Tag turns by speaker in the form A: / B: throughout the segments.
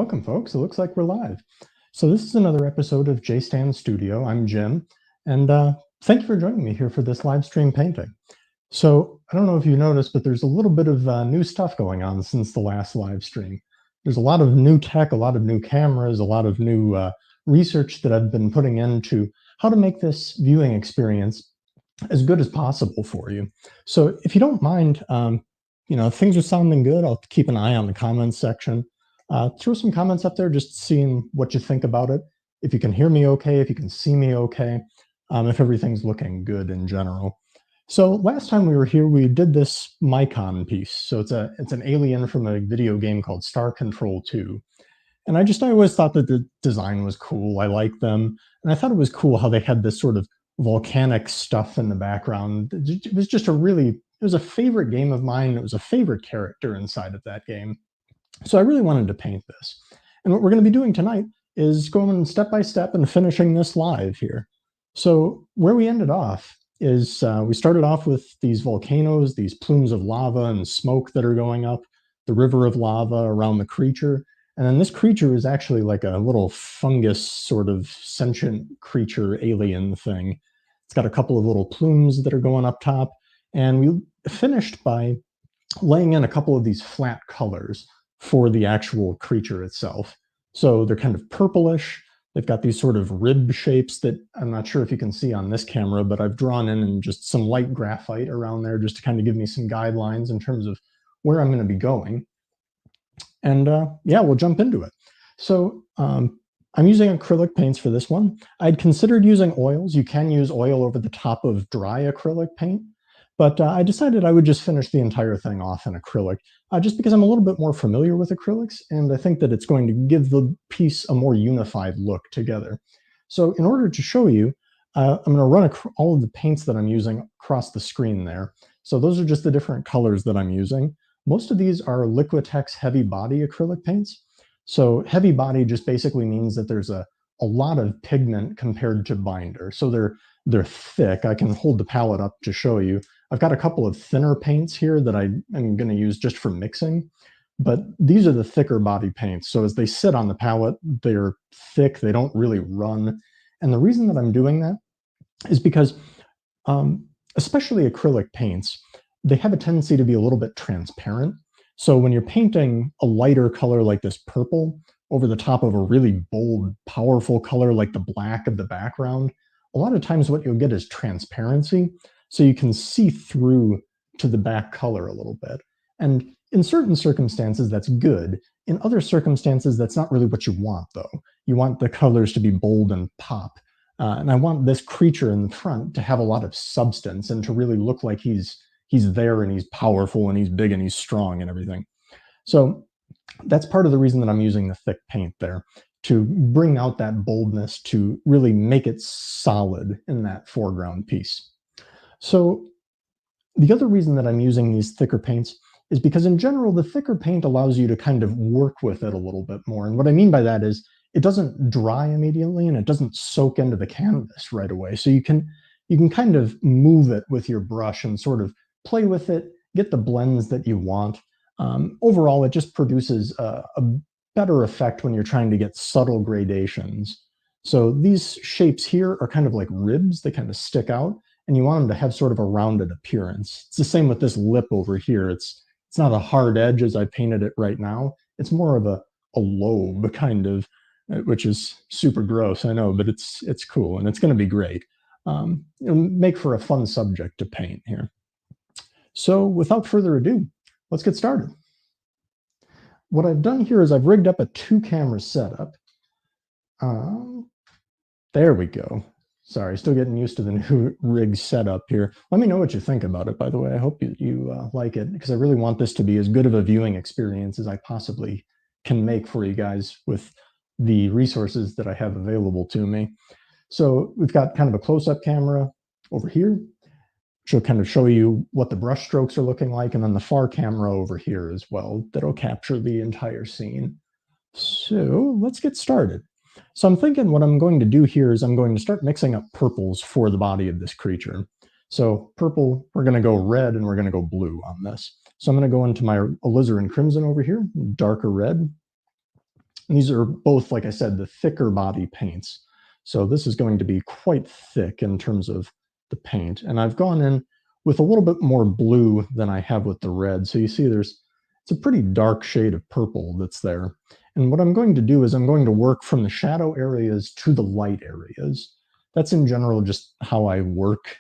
A: Welcome, folks. It looks like we're live. So this is another episode of JStan Studio. I'm Jim, and thank you for joining me here for this live stream painting. So I don't know if you noticed, but there's a little bit of new stuff going on since the last live stream. There's a lot of new tech, a lot of new cameras, a lot of new research that I've been putting into how to make this viewing experience as good as possible for you. So if you don't mind, things are sounding good. I'll keep an eye on the comments section. Throw some comments up there, just seeing what you think about it. If you can hear me okay, if you can see me okay, if everything's looking good in general. So last time we were here, we did this Mycon piece. So it's an alien from a video game called Star Control 2. And I always thought that the design was cool. I liked them. And I thought it was cool how they had this sort of volcanic stuff in the background. It was a favorite game of mine. It was a favorite character inside of that game. So I really wanted to paint this. And what we're going to be doing tonight is going step by step and finishing this live here. So where we ended off is we started off with these volcanoes, these plumes of lava and smoke that are going up, the river of lava around the creature. And then this creature is actually like a little fungus sort of sentient creature alien thing. It's got a couple of little plumes that are going up top. And we finished by laying in a couple of these flat colors for the actual creature itself. So they're kind of purplish. They've got these sort of rib shapes that I'm not sure if you can see on this camera, but I've drawn in just some light graphite around there just to kind of give me some guidelines in terms of where I'm going to be going. And yeah, we'll jump into it. So I'm using acrylic paints for this one. I'd considered using oils. You can use oil over the top of dry acrylic paint, but I decided I would just finish the entire thing off in acrylic, just because I'm a little bit more familiar with acrylics, and I think that it's going to give the piece a more unified look together. So in order to show you, I'm going to run all of the paints that I'm using across the screen there. So those are just the different colors that I'm using. Most of these are Liquitex heavy body acrylic paints. So heavy body just basically means that there's a lot of pigment compared to binder. So they're thick. I can hold the palette up to show you. I've got a couple of thinner paints here that I am going to use just for mixing, but these are the thicker body paints. So as they sit on the palette, they're thick, they don't really run. And the reason that I'm doing that is because, especially acrylic paints, they have a tendency to be a little bit transparent. So when you're painting a lighter color like this purple over the top of a really bold, powerful color like the black of the background, a lot of times what you'll get is transparency. So you can see through to the back color a little bit. And in certain circumstances, that's good. In other circumstances, that's not really what you want, though. You want the colors to be bold and pop. And I want this creature in the front to have a lot of substance and to really look like he's there and he's powerful and he's big and he's strong and everything. So that's part of the reason that I'm using the thick paint there, to bring out that boldness, to really make it solid in that foreground piece. So the other reason that I'm using these thicker paints is because in general, the thicker paint allows you to kind of work with it a little bit more. And what I mean by that is it doesn't dry immediately and it doesn't soak into the canvas right away. So you can kind of move it with your brush and sort of play with it, get the blends that you want. Overall, it just produces a better effect when you're trying to get subtle gradations. So these shapes here are kind of like ribs. They kind of stick out, and you want them to have sort of a rounded appearance. It's the same with this lip over here. It's not a hard edge as I painted it right now. It's more of a lobe kind of, which is super gross, I know, but it's cool and it's going to be great. It'll make for a fun subject to paint here. So without further ado, let's get started. What I've done here is I've rigged up a 2-camera setup. There we go. Sorry, still getting used to the new rig setup here. Let me know what you think about it, by the way. I hope you like it, because I really want this to be as good of a viewing experience as I possibly can make for you guys with the resources that I have available to me. So we've got kind of a close-up camera over here, which will kind of show you what the brush strokes are looking like, and then the far camera over here as well that'll capture the entire scene. So let's get started. So I'm thinking what I'm going to do here is I'm going to start mixing up purples for the body of this creature. So purple, we're going to go red, and we're going to go blue on this. So I'm going to go into my alizarin crimson over here, darker red. And these are both, like I said, the thicker body paints. So this is going to be quite thick in terms of the paint. And I've gone in with a little bit more blue than I have with the red. So you see it's a pretty dark shade of purple that's there. And what I'm going to do is I'm going to work from the shadow areas to the light areas. That's in general just how I work.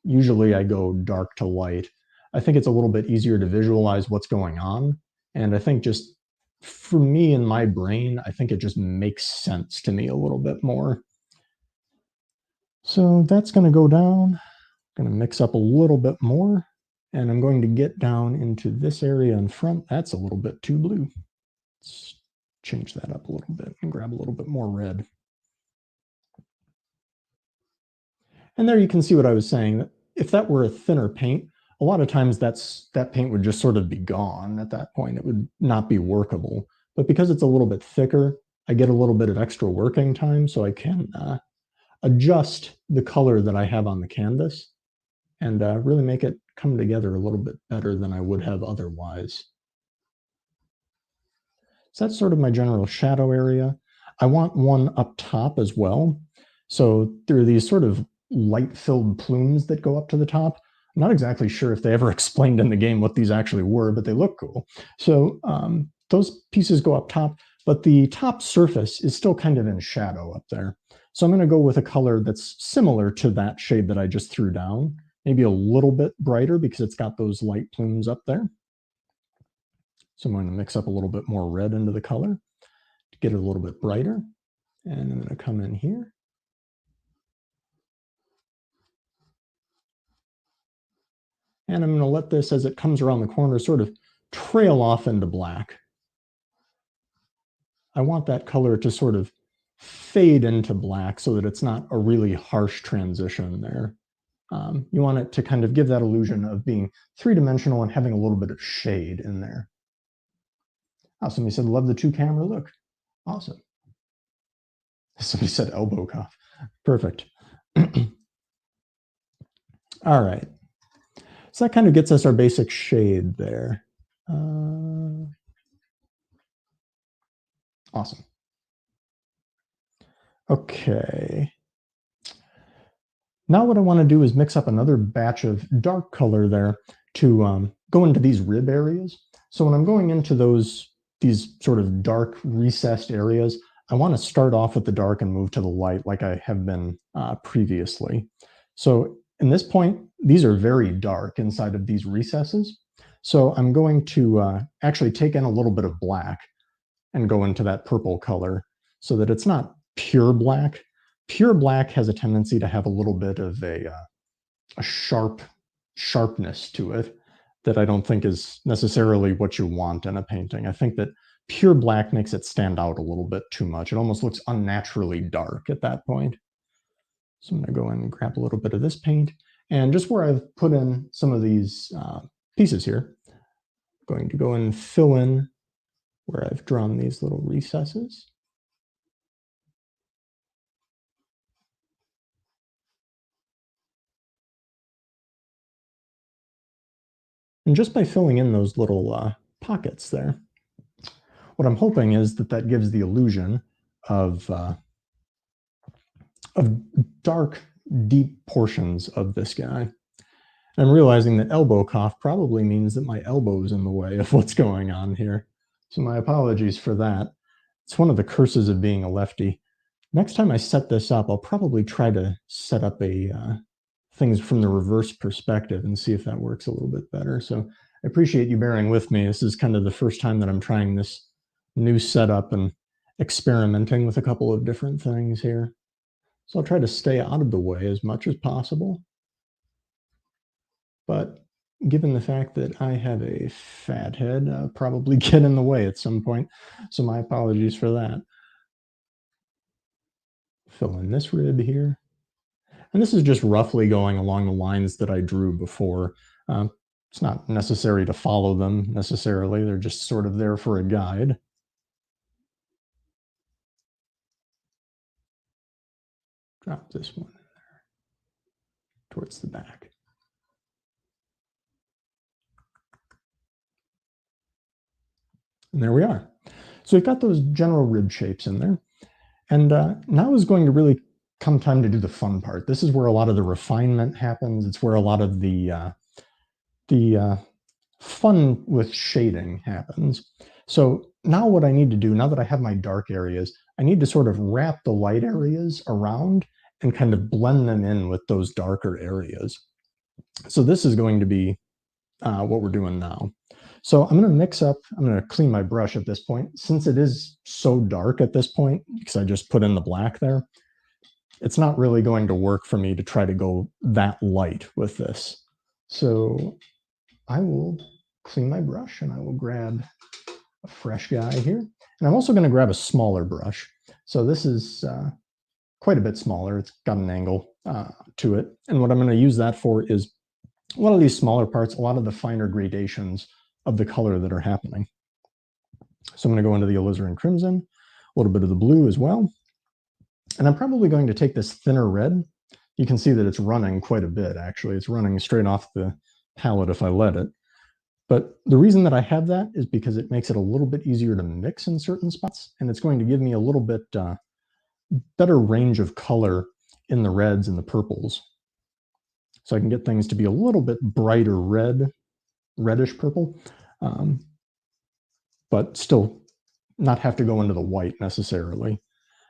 A: Usually I go dark to light. I think it's a little bit easier to visualize what's going on. And I think just for me in my brain, I think it just makes sense to me a little bit more. So that's going to go down. I'm going to mix up a little bit more. And I'm going to get down into this area in front. That's a little bit too blue. Let's change that up a little bit and grab a little bit more red. And there you can see what I was saying, that if that were a thinner paint, a lot of times that paint would just sort of be gone at that point. It would not be workable. But because it's a little bit thicker, I get a little bit of extra working time, so I can adjust the color that I have on the canvas and really make it come together a little bit better than I would have otherwise. So that's sort of my general shadow area. I want one up top as well. So there are these sort of light-filled plumes that go up to the top. I'm not exactly sure if they ever explained in the game what these actually were, but they look cool. So those pieces go up top, but the top surface is still kind of in shadow up there. So I'm going to go with a color that's similar to that shade that I just threw down, maybe a little bit brighter because it's got those light plumes up there. So I'm going to mix up a little bit more red into the color to get it a little bit brighter. And I'm going to come in here. And I'm going to let this, as it comes around the corner, sort of trail off into black. I want that color to sort of fade into black so that it's not a really harsh transition there. You want it to kind of give that illusion of being three-dimensional and having a little bit of shade in there. Oh, somebody said, love the two-camera look. Awesome. Somebody said elbow cough. Perfect. All right. So that kind of gets us our basic shade there. Awesome. Okay. Now what I want to do is mix up another batch of dark color there to go into these rib areas. So when I'm going into these sort of dark recessed areas, I want to start off with the dark and move to the light like I have been previously. So in this point, these are very dark inside of these recesses. So I'm going to actually take in a little bit of black and go into that purple color so that it's not pure black. Pure black has a tendency to have a little bit of a sharpness to it that I don't think is necessarily what you want in a painting. I think that pure black makes it stand out a little bit too much. It almost looks unnaturally dark at that point. So I'm going to go in and grab a little bit of this paint. And just where I've put in some of these pieces here, I'm going to go and fill in where I've drawn these little recesses. And just by filling in those little pockets there, what I'm hoping is that that gives the illusion of dark, deep portions of this guy. I'm realizing that elbow cough probably means that my elbow is in the way of what's going on here. So my apologies for that. It's one of the curses of being a lefty. Next time I set this up, I'll probably try to set up things from the reverse perspective and see if that works a little bit better. So I appreciate you bearing with me. This is kind of the first time that I'm trying this new setup and experimenting with a couple of different things here. So I'll try to stay out of the way as much as possible. But given the fact that I have a fat head, I'll probably get in the way at some point. So my apologies for that. Fill in this rib here. And this is just roughly going along the lines that I drew before. It's not necessary to follow them necessarily. They're just sort of there for a guide. Drop this one in there towards the back. And there we are. So we've got those general rib shapes in there. And now is going to really come time to do the fun part. This is where a lot of the refinement happens. It's where a lot of the fun with shading happens. So now what I need to do, now that I have my dark areas, I need to sort of wrap the light areas around and kind of blend them in with those darker areas. So this is going to be what we're doing now. So I'm going to mix up, I'm going to clean my brush at this point. Since it is so dark at this point, because I just put in the black there, it's not really going to work for me to try to go that light with this. So I will clean my brush and I will grab a fresh guy here. And I'm also going to grab a smaller brush. So this is quite a bit smaller. It's got an angle to it. And what I'm going to use that for is a lot of these smaller parts, a lot of the finer gradations of the color that are happening. So I'm going to go into the alizarin crimson, a little bit of the blue as well. And I'm probably going to take this thinner red. You can see that it's running quite a bit, actually. It's running straight off the palette if I let it. But the reason that I have that is because it makes it a little bit easier to mix in certain spots, and it's going to give me a little bit better range of color in the reds and the purples. So I can get things to be a little bit brighter red, reddish purple, but still not have to go into the white necessarily.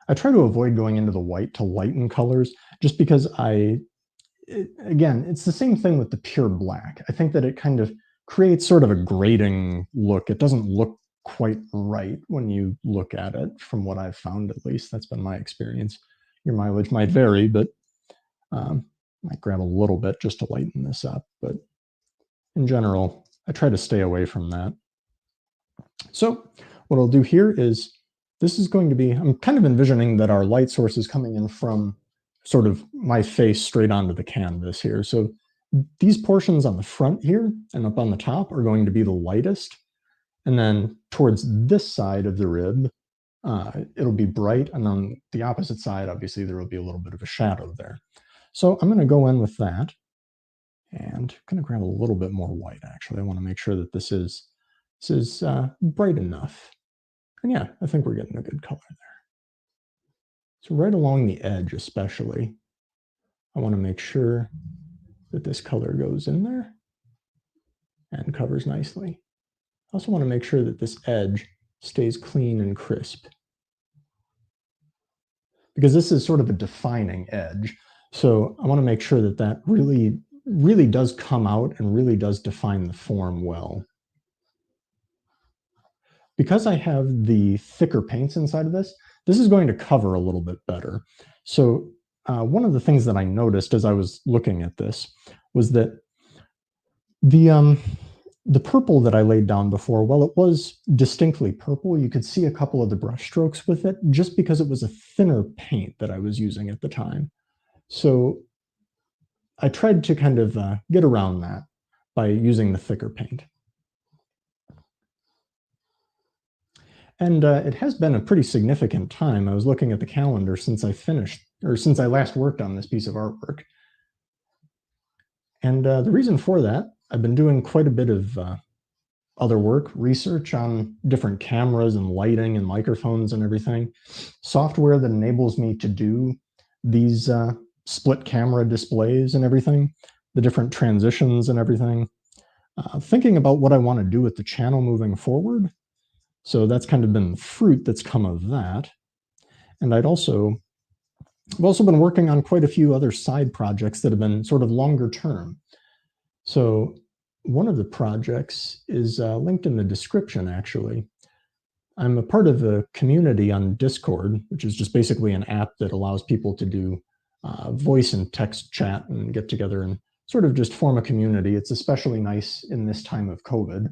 A: I try to avoid going into the white to lighten colors just because again, it's the same thing with the pure black. I think that it kind of creates sort of a grating look. It doesn't look quite right when you look at it, from what I've found at least. That's been my experience. Your mileage might vary, but might grab a little bit just to lighten this up. But in general, I try to stay away from that. So what I'll do here is, this is going to be, I'm kind of envisioning that our light source is coming in from sort of my face straight onto the canvas here. So these portions on the front here and up on the top are going to be the lightest. And then towards this side of the rib, it'll be bright. And on the opposite side, obviously, there will be a little bit of a shadow there. So I'm going to go in with that. And I'm going to grab a little bit more white, actually. I want to make sure that this is bright enough. And yeah, I think we're getting a good color there. So right along the edge especially, I want to make sure that this color goes in there and covers nicely. I also want to make sure that this edge stays clean and crisp, because this is sort of a defining edge. So I want to make sure that that really, really does come out and really does define the form well. Because I have the thicker paints inside of this, this is going to cover a little bit better. So one of the things that I noticed as I was looking at this was that the purple that I laid down before, while it was distinctly purple, you could see a couple of the brush strokes with it just because it was a thinner paint that I was using at the time. So I tried to kind of get around that by using the thicker paint. And it has been a pretty significant time. I was looking at the calendar since I finished, or since I last worked on this piece of artwork. And the reason for that, I've been doing quite a bit of other work, research on different cameras and lighting and microphones and everything. Software that enables me to do these split camera displays and everything, the different transitions and everything. Thinking about what I want to do with the channel moving forward. So that's kind of been the fruit that's come of that. And I've also been working on quite a few other side projects that have been sort of longer term. So one of the projects is linked in the description, actually. I'm a part of a community on Discord, which is just basically an app that allows people to do voice and text chat and get together and sort of just form a community. It's especially nice in this time of COVID.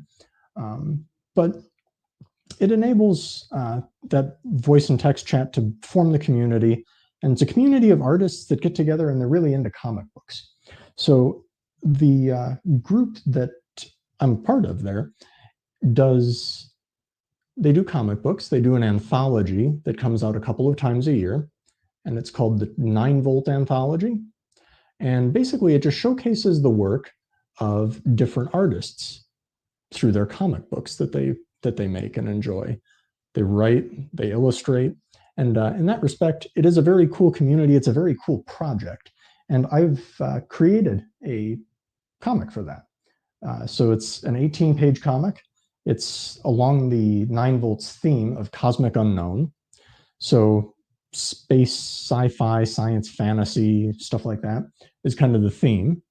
A: But it enables that voice and text chat to form the community. And it's a community of artists that get together and they're really into comic books. So the group that I'm part of there they do comic books. They do an anthology that comes out a couple of times a year, and it's called the 9-Volt Anthology. And basically it just showcases the work of different artists through their comic books that they make and enjoy. they write, they illustrate. And in that respect, it is a very cool community. It's a very cool project. And I've created a comic for that. So it's an 18-page comic. It's along the 9 volts theme of cosmic unknown. So space, sci-fi, science, fantasy, stuff like that is kind of the theme.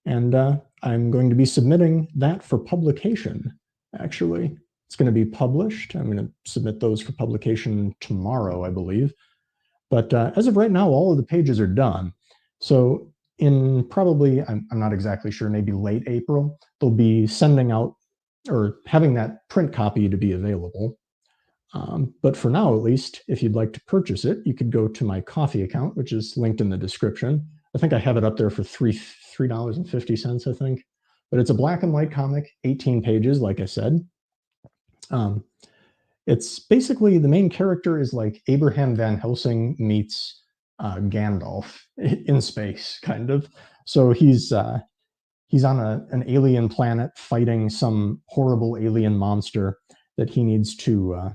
A: And I'm going to be submitting that for publication, actually. It's going to be published. I'm going to submit those for publication tomorrow, I believe. But as of right now, all of the pages are done. So in probably, I'm not exactly sure, maybe late April, they'll be sending out or having that print copy to be available. But for now, at least, if you'd like to purchase it, you could go to my Ko-fi account, which is linked in the description. I think I have it up there for $3.50, I think. But it's a black and white comic, 18 pages, like I said. It's basically, the main character is like Abraham Van Helsing meets Gandalf in space, kind of. So he's on an alien planet fighting some horrible alien monster that he needs to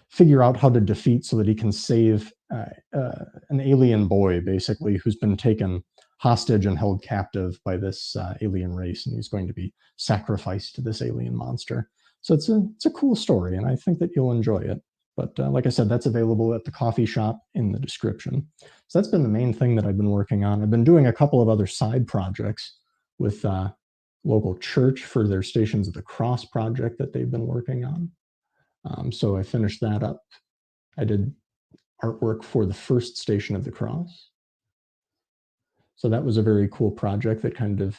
A: figure out how to defeat so that he can save an alien boy, basically, who's been taken hostage and held captive by this alien race, and he's going to be sacrificed to this alien monster. So it's a cool story, and I think that you'll enjoy it. But like I said, that's available at the coffee shop in the description. So that's been the main thing that I've been working on. I've been doing a couple of other side projects with local church for their Stations of the Cross project that they've been working on. So I finished that up. I did artwork for the first Station of the Cross. So that was a very cool project that kind of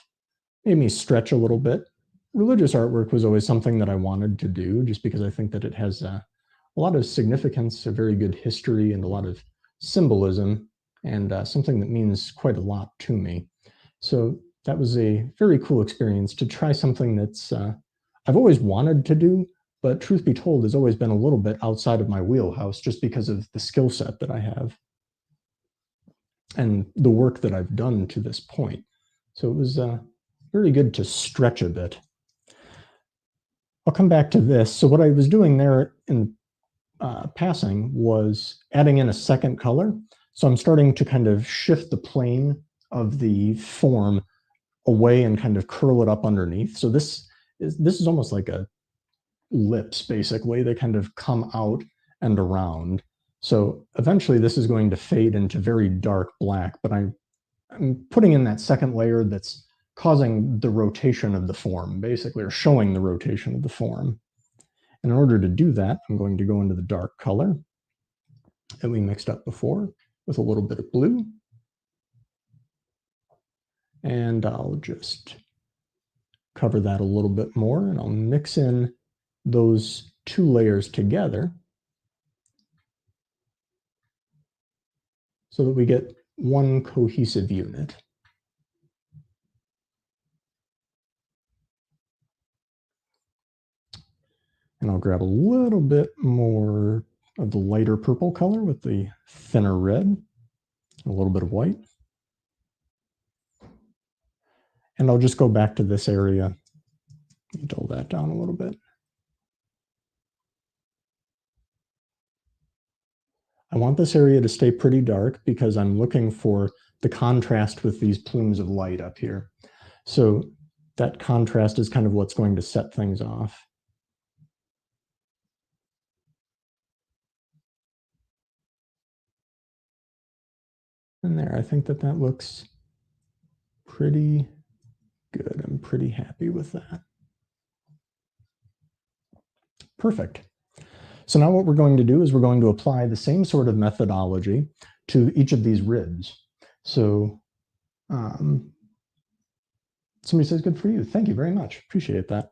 A: made me stretch a little bit. Religious artwork was always something that I wanted to do just because I think that it has a lot of significance, a very good history, and a lot of symbolism, and something that means quite a lot to me. So that was a very cool experience to try something that's I've always wanted to do, but truth be told, has always been a little bit outside of my wheelhouse just because of the skill set that I have and the work that I've done to this point. So it was very good to stretch a bit. I'll come back to this. So what I was doing there in passing was adding in a second color. So I'm starting to kind of shift the plane of the form away and kind of curl it up underneath. So this is almost like a lips, basically. They kind of come out and around. So eventually this is going to fade into very dark black, but I'm putting in that second layer that's causing the rotation of the form, basically, or showing the rotation of the form. And in order to do that, I'm going to go into the dark color that we mixed up before with a little bit of blue. And I'll just cover that a little bit more, and I'll mix in those two layers together so that we get one cohesive unit. And I'll grab a little bit more of the lighter purple color with the thinner red, a little bit of white. And I'll just go back to this area and dull that down a little bit. I want this area to stay pretty dark because I'm looking for the contrast with these plumes of light up here. So that contrast is kind of what's going to set things off. And there, I think that looks pretty good. I'm pretty happy with that. Perfect. So now what we're going to do is we're going to apply the same sort of methodology to each of these ribs. So somebody says, good for you. Thank you very much. Appreciate that.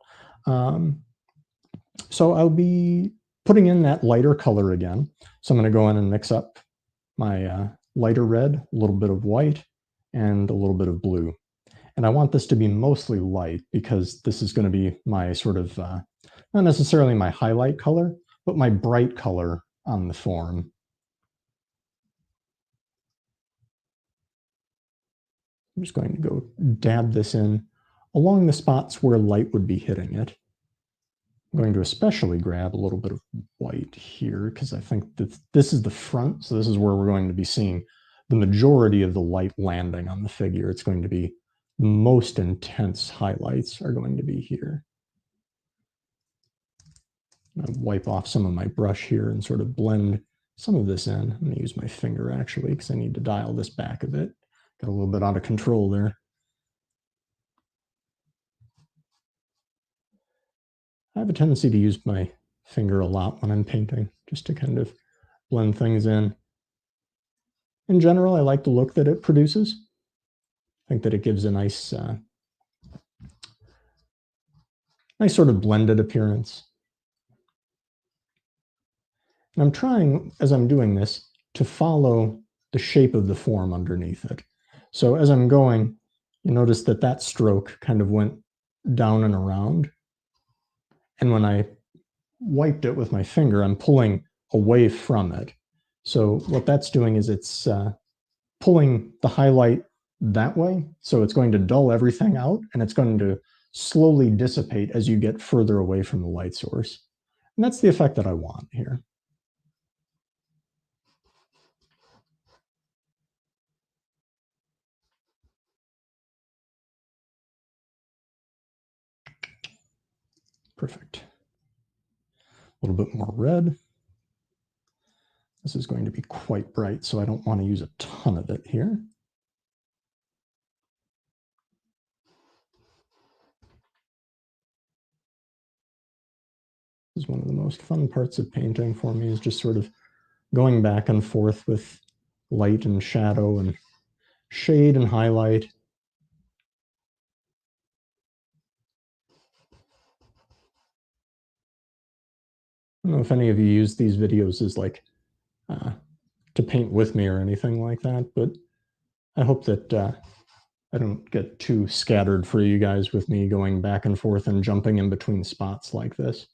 A: So I'll be putting in that lighter color again. So I'm going to go in and mix up my lighter red, a little bit of white, and a little bit of blue. And I want this to be mostly light because this is going to be my sort of, not necessarily my highlight color, but my bright color on the form. I'm just going to go dab this in along the spots where light would be hitting it. I'm going to especially grab a little bit of white here because I think that this is the front, so this is where we're going to be seeing the majority of the light landing on the figure. It's going to be the most intense highlights are going to be here. I'll wipe off some of my brush here and sort of blend some of this in. I'm going to use my finger actually because I need to dial this back a bit. Got a little bit out of control there. I have a tendency to use my finger a lot when I'm painting, just to kind of blend things in. In general, I like the look that it produces. I think that it gives a nice, nice sort of blended appearance. And I'm trying, as I'm doing this, to follow the shape of the form underneath it. So as I'm going, you notice that that stroke kind of went down and around. And when I wiped it with my finger, I'm pulling away from it. So what that's doing is it's pulling the highlight that way. So it's going to dull everything out and it's going to slowly dissipate as you get further away from the light source. And that's the effect that I want here. Perfect. A little bit more red. This is going to be quite bright, so I don't want to use a ton of it here. This is one of the most fun parts of painting for me, is just sort of going back and forth with light and shadow and shade and highlight. I don't know if any of you use these videos as like to paint with me or anything like that, but I hope that I don't get too scattered for you guys with me going back and forth and jumping in between spots like this.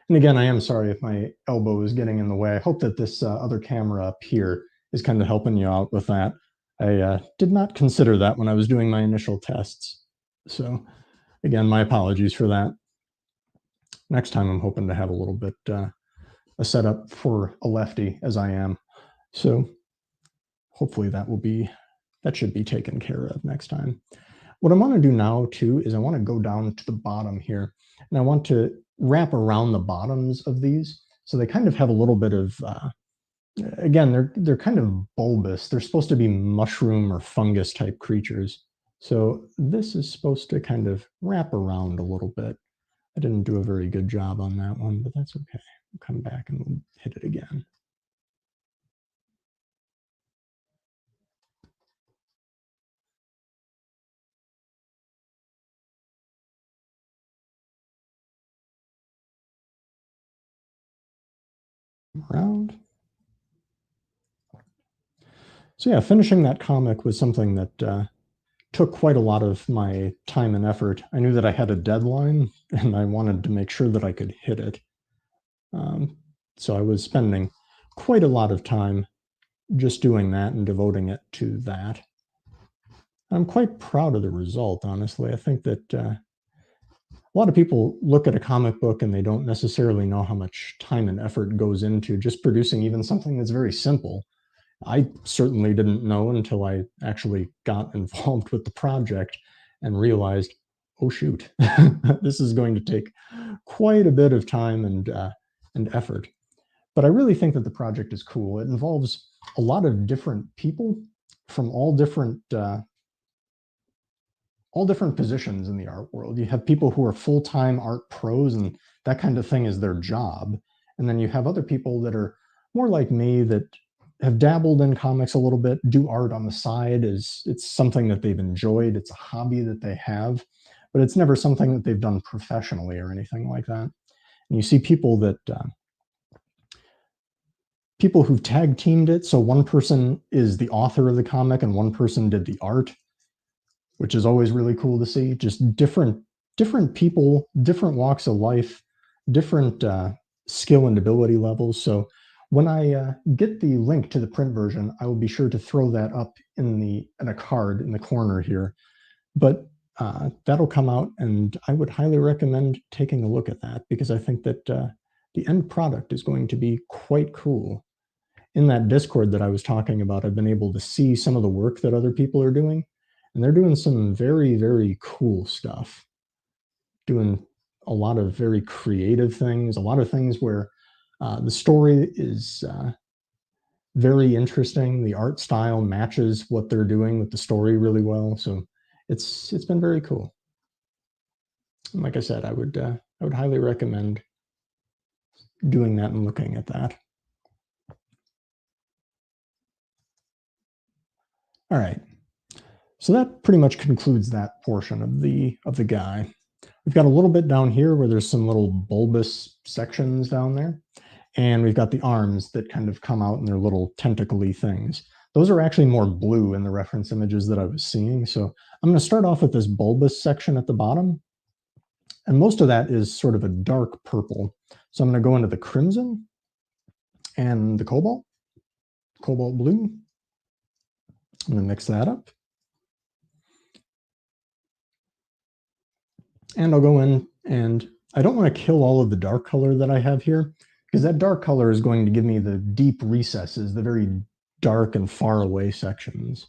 A: And again, I am sorry if my elbow is getting in the way. I hope that this other camera up here is kind of helping you out with that. I did not consider that when I was doing my initial tests. So again, my apologies for that. Next time I'm hoping to have a little bit a setup for a lefty as I am. So hopefully that should be taken care of next time. What I want to do now too is I want to go down to the bottom here and I want to wrap around the bottoms of these. So they kind of have a little bit of, again, they're kind of bulbous. They're supposed to be mushroom or fungus type creatures. So this is supposed to kind of wrap around a little bit. I didn't do a very good job on that one, but that's okay. We'll come back and we'll hit it again. Around. So yeah, finishing that comic was something that took quite a lot of my time and effort. I knew that I had a deadline and I wanted to make sure that I could hit it. So I was spending quite a lot of time just doing that and devoting it to that. I'm quite proud of the result, honestly. I think that a lot of people look at a comic book and they don't necessarily know how much time and effort goes into just producing even something that's very simple. I certainly didn't know until I actually got involved with the project and realized, oh shoot, this is going to take quite a bit of time and effort. But I really think that the project is cool. It involves a lot of different people from all different positions in the art world. You have people who are full-time art pros and that kind of thing is their job. And then you have other people that are more like me that have dabbled in comics a little bit, do art on the side. It's something that they've enjoyed. It's a hobby that they have, but it's never something that they've done professionally or anything like that. And you see people that people who've tag teamed it. So one person is the author of the comic and one person did the art, which is always really cool to see. Just different people, different walks of life, different skill and ability levels. So when I get the link to the print version, I will be sure to throw that up in a card in the corner here. But that'll come out, and I would highly recommend taking a look at that because I think that the end product is going to be quite cool. In that Discord that I was talking about, I've been able to see some of the work that other people are doing, and they're doing some very, very cool stuff. Doing a lot of very creative things, a lot of things where the story is very interesting. The art style matches what they're doing with the story really well. So it's been very cool. And like I said, I would highly recommend doing that and looking at that. All right. So that pretty much concludes that portion of the guy. We've got a little bit down here where there's some little bulbous sections down there. And we've got the arms that kind of come out and they're little tentacle-y things. Those are actually more blue in the reference images that I was seeing. So I'm going to start off with this bulbous section at the bottom. And most of that is sort of a dark purple. So I'm going to go into the crimson and the cobalt blue. I'm going to mix that up. And I'll go in, and I don't want to kill all of the dark color that I have here, because that dark color is going to give me the deep recesses, the very dark and far away sections.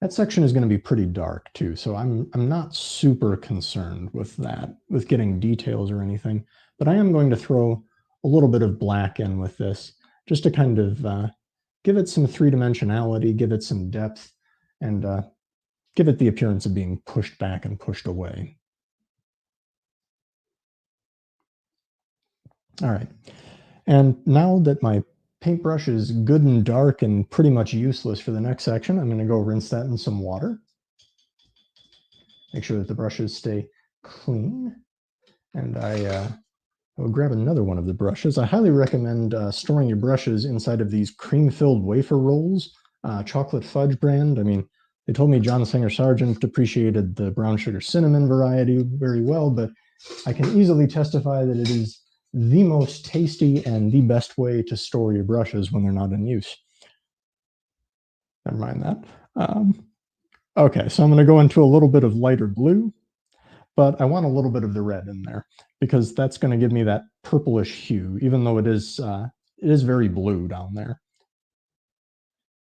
A: That section is going to be pretty dark too, so I'm not super concerned with that, with getting details or anything, but I am going to throw a little bit of black in with this, just to kind of give it some three-dimensionality, give it some depth, and give it the appearance of being pushed back and pushed away. All right, and now that my paintbrush is good and dark and pretty much useless for the next section, I'm going to go rinse that in some water. Make sure that the brushes stay clean. And I will grab another one of the brushes. I highly recommend storing your brushes inside of these cream-filled wafer rolls, chocolate fudge brand. I mean, they told me John Singer Sargent appreciated the brown sugar cinnamon variety very well, but I can easily testify that it is the most tasty and the best way to store your brushes when they're not in use. Never mind that. Okay, so I'm going to go into a little bit of lighter blue, but I want a little bit of the red in there because that's going to give me that purplish hue, even though it is very blue down there.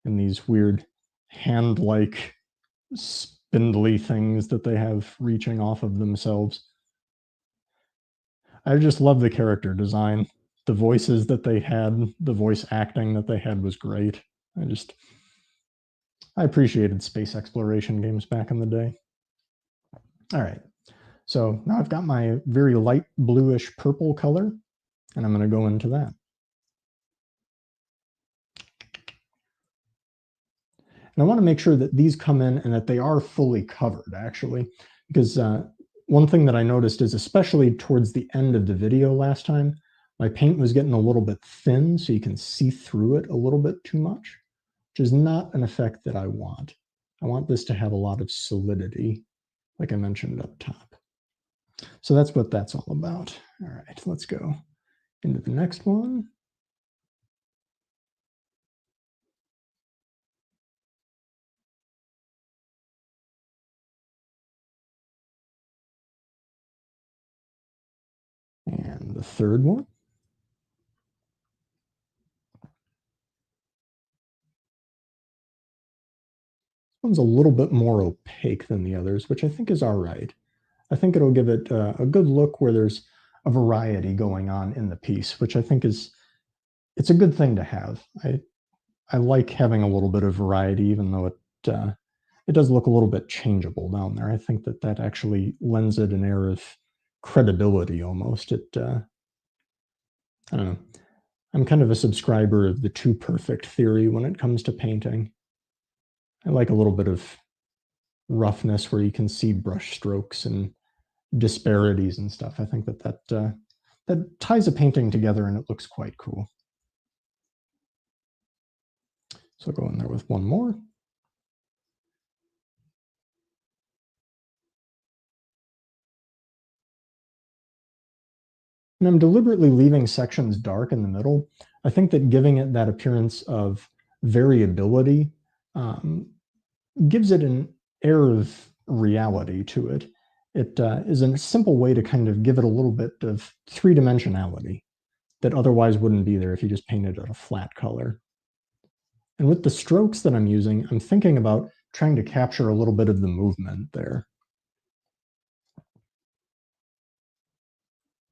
A: And these weird hand-like spindly things that they have reaching off of themselves. I just love the character design. The voices that they had, the voice acting that they had was great. I appreciated space exploration games back in the day. All right, so now I've got my very light bluish purple color, and I'm going to go into that. And I want to make sure that these come in and that they are fully covered, actually, because one thing that I noticed is, especially towards the end of the video last time, my paint was getting a little bit thin, so you can see through it a little bit too much, which is not an effect that I want. I want this to have a lot of solidity, like I mentioned up top. So that's what that's all about. All right, let's go into the next one. And the third one. This one's a little bit more opaque than the others, which I think is all right. I think it'll give it a good look where there's a variety going on in the piece, which I think it's a good thing to have. I like having a little bit of variety, even though it does look a little bit changeable down there. I think that actually lends it an air of credibility almost. I don't know. I'm kind of a subscriber of the too perfect theory when it comes to painting. I like a little bit of roughness where you can see brush strokes and disparities and stuff. I think that ties a painting together and it looks quite cool. So I'll go in there with one more. And I'm deliberately leaving sections dark in the middle I think that giving it that appearance of variability gives it an air of reality to it. It is a simple way to kind of give it a little bit of three-dimensionality that otherwise wouldn't be there if you just painted it a flat color. And with the strokes that I'm using, I'm thinking about trying to capture a little bit of the movement there.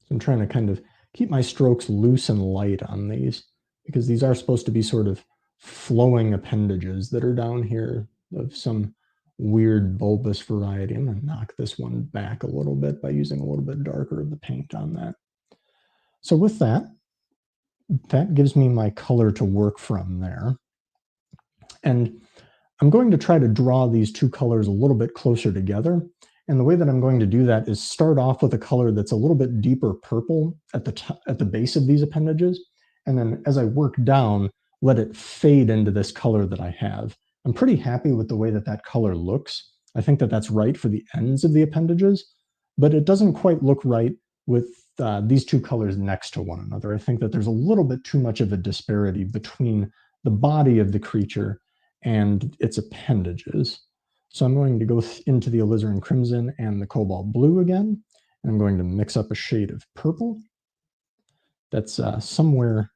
A: So I'm trying to kind of keep my strokes loose and light on these, because these are supposed to be sort of flowing appendages that are down here of some weird bulbous variety. I'm going to knock this one back a little bit by using a little bit darker of the paint on that. So with that, that gives me my color to work from there. And I'm going to try to draw these two colors a little bit closer together. And the way that I'm going to do that is start off with a color that's a little bit deeper purple at the base of these appendages. And then as I work down, let it fade into this color that I have. I'm pretty happy with the way that that color looks. I think that that's right for the ends of the appendages, but it doesn't quite look right with these two colors next to one another. I think that there's a little bit too much of a disparity between the body of the creature and its appendages. So I'm going to go into the alizarin crimson and the cobalt blue again, and I'm going to mix up a shade of purple that's somewhere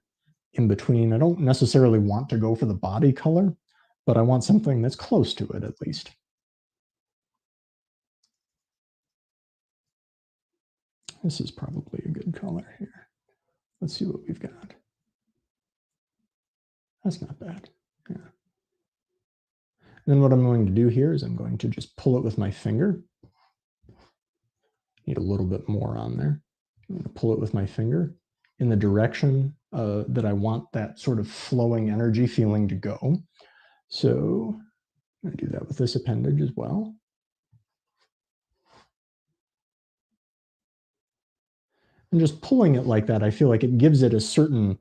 A: in between. I don't necessarily want to go for the body color, but I want something that's close to it at least. This is probably a good color here. Let's see what we've got. That's not bad. Yeah. And then what I'm going to do here is I'm going to just pull it with my finger. Need a little bit more on there. I'm going to pull it with my finger in the direction that I want that sort of flowing energy feeling to go. So I'm going to do that with this appendage as well. And just pulling it like that, I feel like it gives it a certain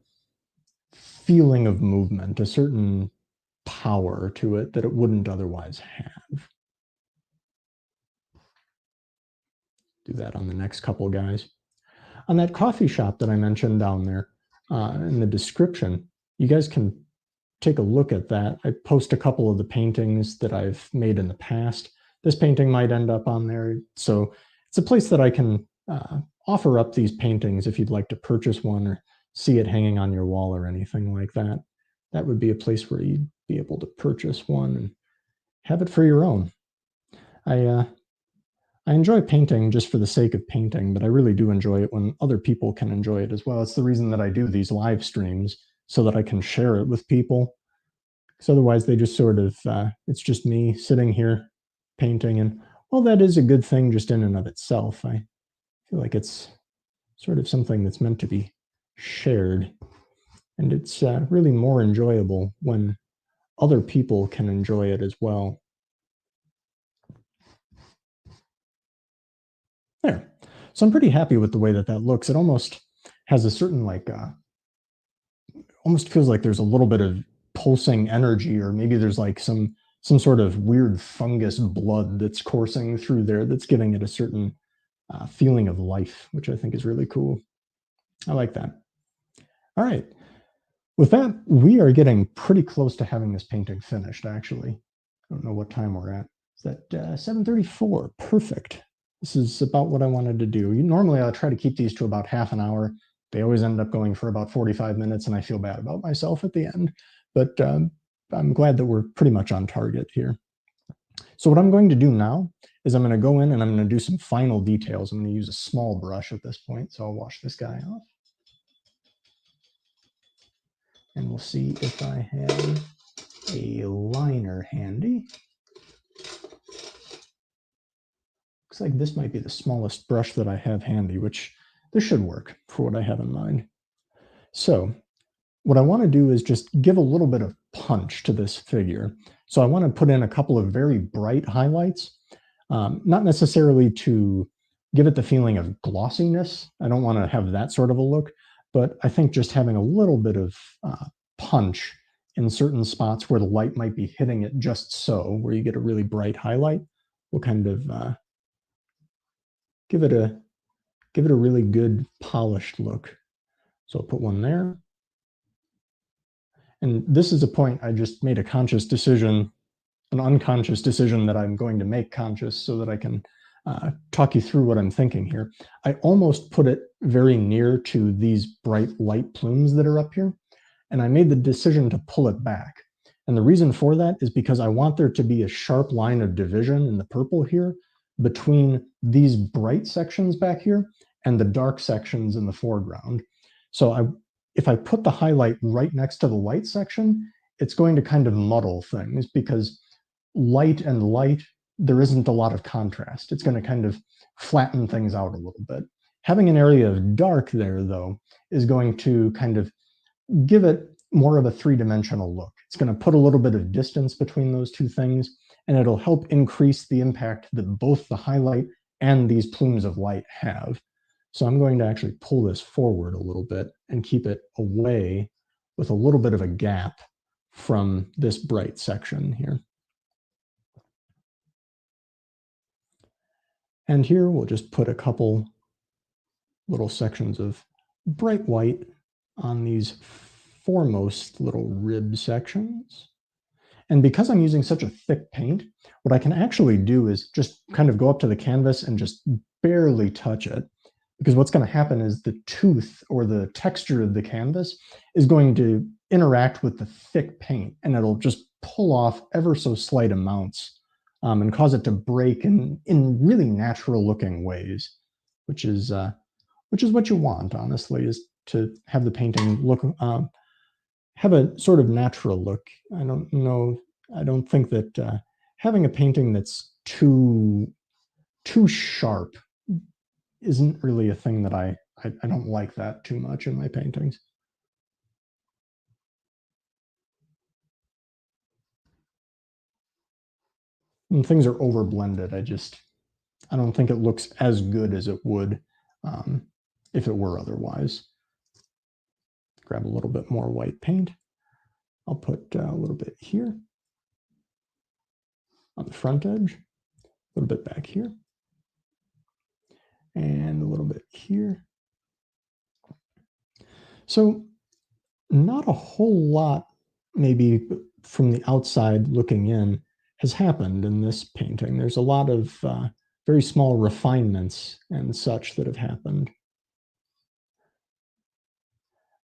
A: feeling of movement, a certain power to it that it wouldn't otherwise have. Do that on the next couple guys. On that coffee shop that I mentioned down there in the description, you guys can take a look at that. I post a couple of the paintings that I've made in the past. This painting might end up on there. So it's a place that I can offer up these paintings if you'd like to purchase one or see it hanging on your wall or anything like that. That would be a place where you'd be able to purchase one and have it for your own. I enjoy painting just for the sake of painting, but I really do enjoy it when other people can enjoy it as well. It's the reason that I do these live streams, so that I can share it with people. Because otherwise they just sort of, it's just me sitting here painting. And while that is a good thing just in and of itself, I feel like it's sort of something that's meant to be shared. And it's really more enjoyable when other people can enjoy it as well. There. So I'm pretty happy with the way that that looks. It almost has a certain almost feels like there's a little bit of pulsing energy, or maybe there's like some sort of weird fungus blood that's coursing through there that's giving it a certain feeling of life, which I think is really cool. I like that. All right. With that, we are getting pretty close to having this painting finished, actually. I don't know what time we're at. Is that 7:34? Perfect. This is about what I wanted to do. Normally, I'll try to keep these to about half an hour. They always end up going for about 45 minutes, and I feel bad about myself at the end. But I'm glad that we're pretty much on target here. So what I'm going to do now is I'm going to go in and I'm going to do some final details. I'm going to use a small brush at this point, so I'll wash this guy off. And we'll see if I have a liner handy. Looks like this might be the smallest brush that I have handy, which this should work for what I have in mind. So what I want to do is just give a little bit of punch to this figure. So I want to put in a couple of very bright highlights, not necessarily to give it the feeling of glossiness. I don't want to have that sort of a look, but I think just having a little bit of punch in certain spots where the light might be hitting it just so, where you get a really bright highlight, will kind of give it a really good polished look. So I'll put one there. And this is a point I just made a conscious decision, an unconscious decision that I'm going to make conscious so that I can talk you through what I'm thinking here. I almost put it very near to these bright light plumes that are up here, and I made the decision to pull it back. And the reason for that is because I want there to be a sharp line of division in the purple here between these bright sections back here and the dark sections in the foreground. So if I put the highlight right next to the light section, it's going to kind of muddle things because light and light, there isn't a lot of contrast. It's going to kind of flatten things out a little bit. Having an area of dark there, though, is going to kind of give it more of a three-dimensional look. It's going to put a little bit of distance between those two things, and it'll help increase the impact that both the highlight and these plumes of light have. So I'm going to actually pull this forward a little bit and keep it away with a little bit of a gap from this bright section here. And here we'll just put a couple little sections of bright white on these foremost little rib sections. And because I'm using such a thick paint, what I can actually do is just kind of go up to the canvas and just barely touch it. Because what's going to happen is the tooth or the texture of the canvas is going to interact with the thick paint, and it'll just pull off ever so slight amounts and cause it to break in really natural looking ways, which is what you want, honestly, is to have the painting look, have a sort of natural look. I don't think that having a painting that's too sharp isn't really a thing that I don't like that too much in my paintings. When things are over blended, I don't think it looks as good as it would if it were otherwise. Grab a little bit more white paint. I'll put a little bit here on the front edge, a little bit back here, and a little bit here. So not a whole lot, maybe from the outside looking in, has happened in this painting. There's a lot of very small refinements and such that have happened.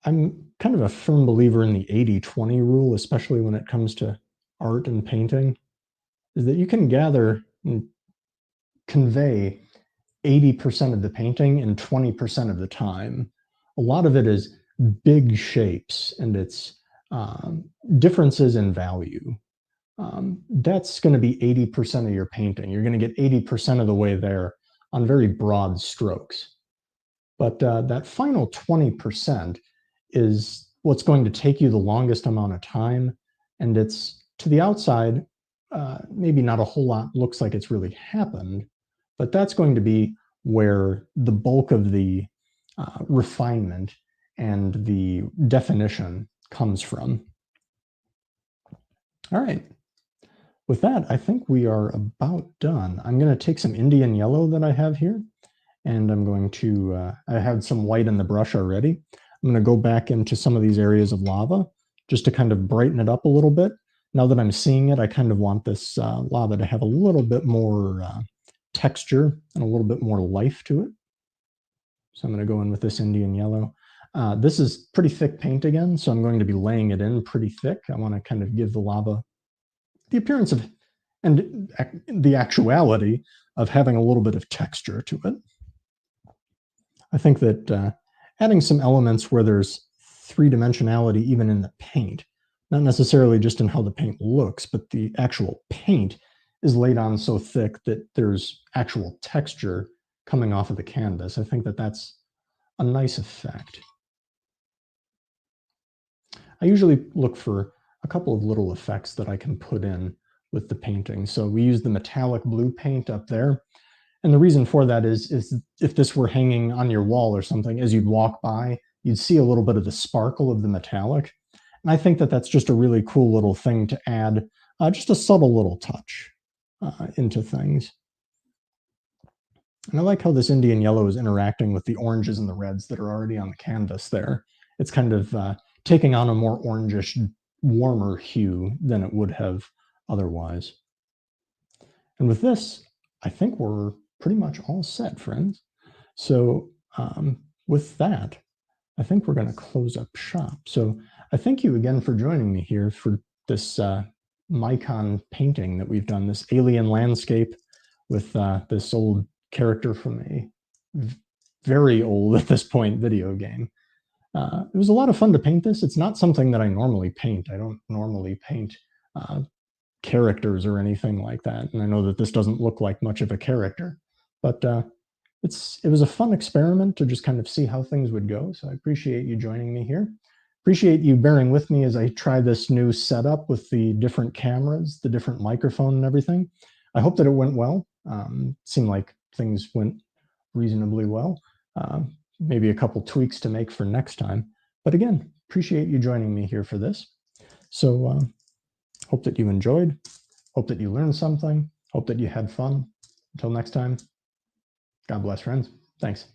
A: I'm kind of a firm believer in the 80-20 rule, especially when it comes to art and painting, is that you can gather and convey 80% of the painting in 20% of the time. A lot of it is big shapes and it's differences in value. That's going to be 80% of your painting. You're going to get 80% of the way there on very broad strokes. But that final 20% is what's going to take you the longest amount of time. And it's, to the outside, maybe not a whole lot looks like it's really happened, but that's going to be where the bulk of the refinement and the definition comes from. All right. With that, I think we are about done. I'm going to take some Indian yellow that I have here, and I'm going to, I had some white in the brush already. I'm going to go back into some of these areas of lava just to kind of brighten it up a little bit. Now that I'm seeing it, I kind of want this lava to have a little bit more texture and a little bit more life to it. So I'm going to go in with this Indian yellow. This is pretty thick paint again, so I'm going to be laying it in pretty thick. I want to kind of give the lava the appearance of, and the actuality of having a little bit of texture to it. I think that adding some elements where there's three-dimensionality even in the paint, not necessarily just in how the paint looks, but the actual paint is laid on so thick that there's actual texture coming off of the canvas. I think that that's a nice effect. I usually look for a couple of little effects that I can put in with the painting. So we use the metallic blue paint up there. And the reason for that is if this were hanging on your wall or something, as you'd walk by, you'd see a little bit of the sparkle of the metallic. And I think that that's just a really cool little thing to add, just a subtle little touch into things. And I like how this Indian yellow is interacting with the oranges and the reds that are already on the canvas there. It's kind of taking on a more orangish warmer hue than it would have otherwise. And with this, I think we're pretty much all set, friends. So with that, I think we're going to close up shop. So I thank you again for joining me here for this Mycon painting that we've done, this alien landscape with this old character from a very old at this point video game. It was a lot of fun to paint this. It's not something that I normally paint. I don't normally paint characters or anything like that. And I know that this doesn't look like much of a character, but it was a fun experiment to just kind of see how things would go. So I appreciate you joining me here. Appreciate you bearing with me as I try this new setup with the different cameras, the different microphone and everything. I hope that it went well. Seemed like things went reasonably well. Maybe a couple tweaks to make for next time. But again, appreciate you joining me here for this. So hope that you enjoyed. Hope that you learned something. Hope that you had fun. Until next time, God bless, friends. Thanks.